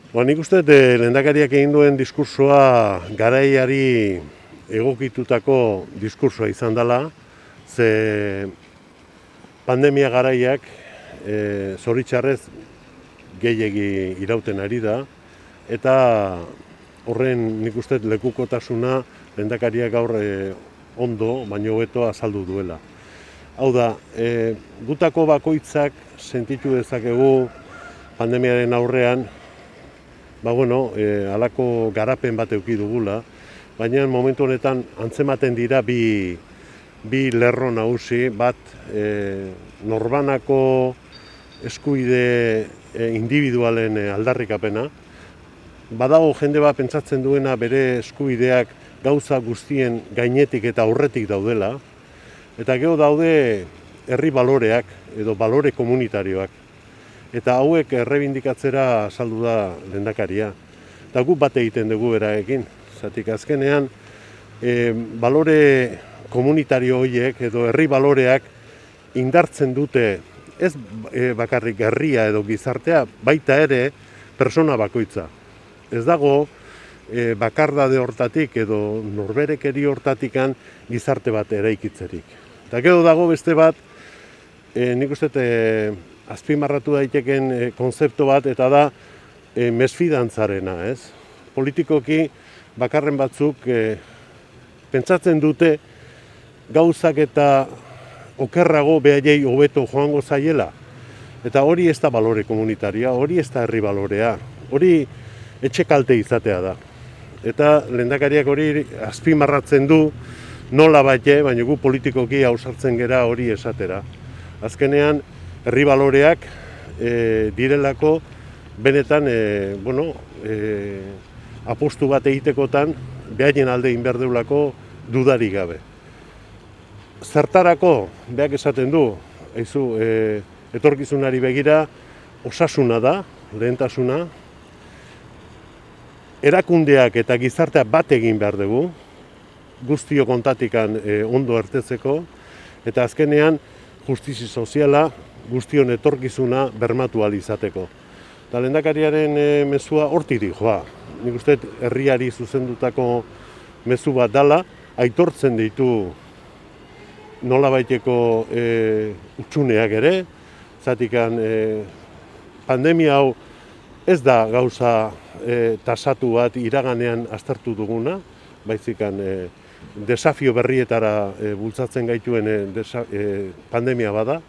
Nik uste lehendakariak egin duen diskursoa garaiari egokitutako diskursoa izan dela, ze pandemia garaiak zoritxarrez gehiegi irauten ari da, eta horren nik uste lekukotasuna lehendakariak gaur ondo, baino hobeto azaldu duela. Hau da, gutako bakoitzak sentitu dezakegu pandemiaren aurrean, halako garapen bat eduki dugula, baina momentu honetan antzematen dira bi lerro nagusi, bat norbanako eskubide individualen aldarrikapena. Badago jende bat pentsatzen duena bere eskubideak gauza guztien gainetik eta aurretik daudela, eta gero daude herri baloreak edo balore komunitarioak. Eta hauek errebindikatzera azaldu da lehendakaria. Eta guk bat egiten dugu berarekin. Zatik azkenean, balore komunitario horiek edo herri baloreak indartzen dute ez bakarrik herria edo gizartea, baita ere persona bakoitza. Ez dago bakardade hortatik edo norberekeri hortatikan gizarte bat eraikitzerik. Eta gero dago beste bat, nik uste azpimarratu daiteken konzeptu bat, eta da mesfidantzarena, ez? Politikoki bakarren batzuk pentsatzen dute gauzak eta okerrago behaiei hobeto joango zaiela. Eta hori ez da balore komunitaria, hori ez da herri balorea, hori etxe kalte izatea da. Eta lehendakariak hori azpimarratzen du nola baina gu politikoki ausartzen gera hori esatera. Azkenean, herri baloreak direlako benetan apostu bat egitekotan behaien alde egin behar deulako dudarik gabe. Zertarako, behak esaten du, etorkizunari begira osasuna da, lehentasuna, erakundeak eta gizartea bat egin behar dugu, guztio kontatikan ondo ertetzeko, eta azkenean justizi soziala, guztion etorkizuna bermatu ahal izateko. Eta lehendakariaren mezua hortirik joa. Nik uste herriari zuzendutako mezu bat dela, aitortzen ditu nolabaiteko utsuneak ere, zatikan pandemia hau ez da gauza tasatu bat iraganean aztertu duguna, baizikan desafio berrietara bultzatzen gaituen pandemia bada,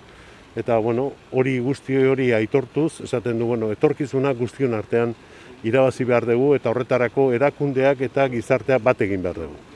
eta hori guzti hori aitortuz, esaten du, etorkizuna guztion artean irabazi behar dugu, eta horretarako erakundeak eta gizartea bat egin behar dugu.